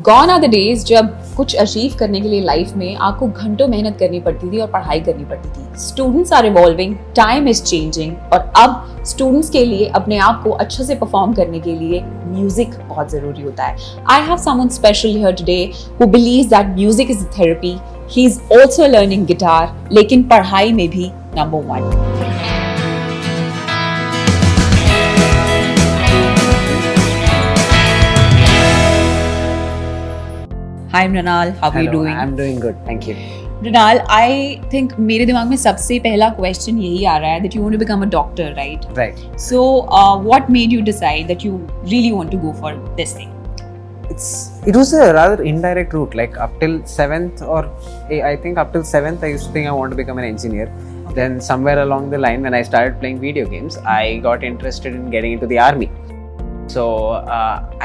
Gone are the days जब कुछ achieve करने के लिए लाइफ में आपको घंटों मेहनत करनी पड़ती थी और पढ़ाई करनी पड़ती थी. Students are evolving, time is changing और अब स्टूडेंट्स के लिए अपने आप को अच्छे से परफॉर्म करने के लिए म्यूजिक बहुत जरूरी होता है. I have someone special here today who believes that music is therapy. He is also learning guitar, लेकिन पढ़ाई में भी number 1. Hi Mrinal, how are you doing? I'm doing good, thank you. Mrinal, I think मेरे दिमाग में सबसे पहला question यही आ रहा है that you want to become a doctor, right? Right. So, what made you decide that you really want to go for this thing? It was a rather indirect route. Like up till 7th, or I think up till 7th, I used to think I want to become an engineer. Okay. Then somewhere along the line, when I started playing video games, I got interested in getting into the army. So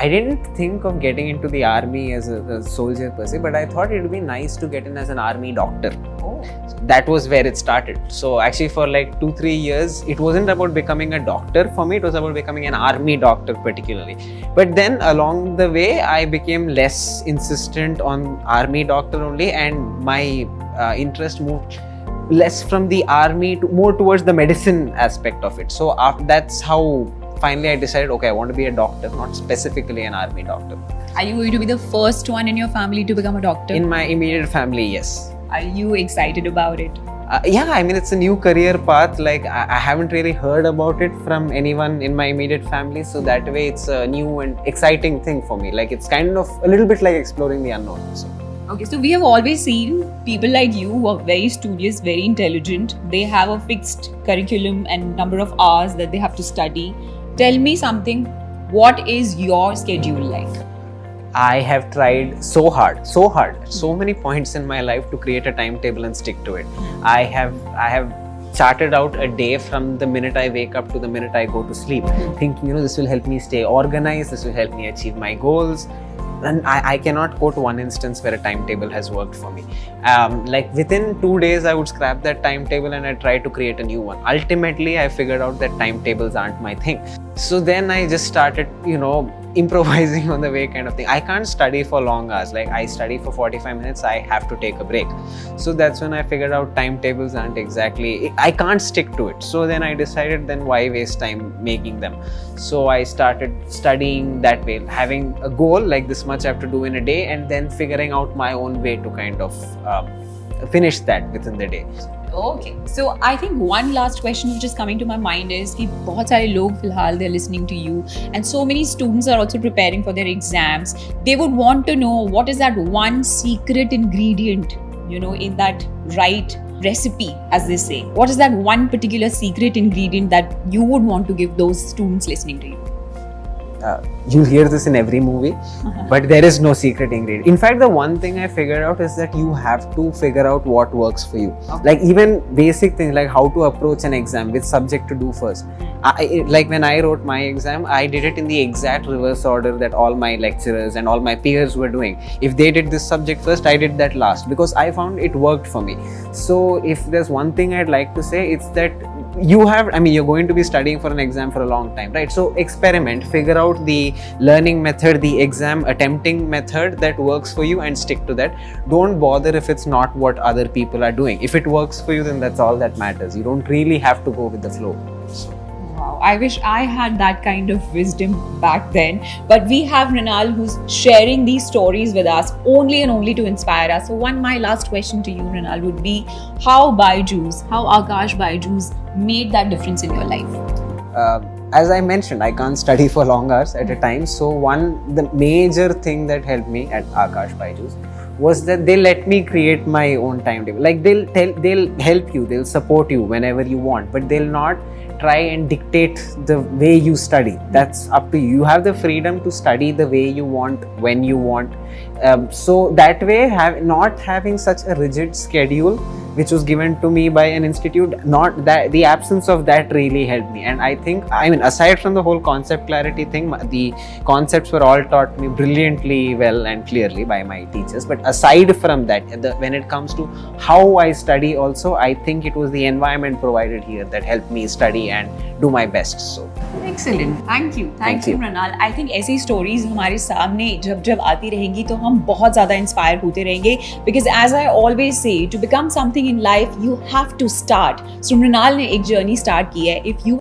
I didn't think of getting into the army as a soldier per se, but I thought it would be nice to get in as an army doctor. Oh. So that was where it started. So actually for like 2-3 years, it wasn't about becoming a doctor for me, it was about becoming an army doctor particularly. But then along the way, I became less insistent on army doctor only, and my interest moved less from the army to more towards the medicine aspect of it. So that's how finally I decided, okay, I want to be a doctor, not specifically an army doctor. Are you going to be the first one in your family to become a doctor? In my immediate family, yes. Are you excited about it? Yeah, I mean, it's a new career path. Like, I haven't really heard about it from anyone in my immediate family. So that way, it's a new and exciting thing for me. Like, it's kind of a little bit like exploring the unknown. So. Okay, so we have always seen people like you who are very studious, very intelligent. They have a fixed curriculum and number of hours that they have to study. Tell me something, what is your schedule like? I have tried so hard, so many points in my life to create a timetable and stick to it. I have charted out a day from the minute I wake up to the minute I go to sleep, thinking, this will help me stay organized, this will help me achieve my goals. And I cannot quote one instance where a timetable has worked for me. Like within 2 days, I would scrap that timetable and I try to create a new one. Ultimately, I figured out that timetables aren't my thing. So then I just started, improvising on the way kind of thing. I can't study for long hours. Like I study for 45 minutes, I have to take a break. So that's when I figured out timetables aren't exactly, I can't stick to it. So then I decided, then why waste time making them? So I started studying that way, having a goal like this much I have to do in a day, and then figuring out my own way to kind of finish that within the day. Okay, so I think one last question which is coming to my mind is कि बहुत सारे लोग फिलहाल they're listening to you, and so many students are also preparing for their exams. They would want to know what is that one secret ingredient, in that right recipe, as they say. What is that one particular secret ingredient that you would want to give those students listening to you? You'll hear this in every movie, but there is no secret ingredient. In fact, the one thing I figured out is that you have to figure out what works for you. Okay. Like even basic things like how to approach an exam, which subject to do first. Like when I wrote my exam, I did it in the exact reverse order that all my lecturers and all my peers were doing. If they did this subject first, I did that last, because I found it worked for me. So if there's one thing I'd like to say, it's that you're going to be studying for an exam for a long time, right? So experiment, figure out the learning method, the exam attempting method that works for you, and stick to that. Don't bother if it's not what other people are doing. If it works for you, then that's all that matters. You don't really have to go with the flow. Wow, I wish I had that kind of wisdom back then. But we have Mrinal who's sharing these stories with us only and only to inspire us. So my last question to you, Mrinal, would be how Aakash Byju's made that difference in your life? As I mentioned, I can't study for long hours at a time. So the major thing that helped me at Aakash Byju's was that they let me create my own timetable. Like they'll help you, they'll support you whenever you want, but they'll not try and dictate the way you study. That's up to you. You have the freedom to study the way you want, when you want. So that way, not having such a rigid schedule which was given to me by an institute, not that the absence of that really helped me. And I think, I mean, aside from the whole concept clarity thing, the concepts were all taught me brilliantly well and clearly by my teachers. But aside from that, when it comes to how I study also, I think it was the environment provided here that helped me study and do my best. So Excellent. Thank you. Thank you, Mrinal. I think ऐसी stories हमारे सामने जब आती रहेंगी तो हम बहुत ज़्यादा inspire होते रहेंगे, because as I always say, to become something in life, you have to start. So Mrinal ने एक journey start की है. If you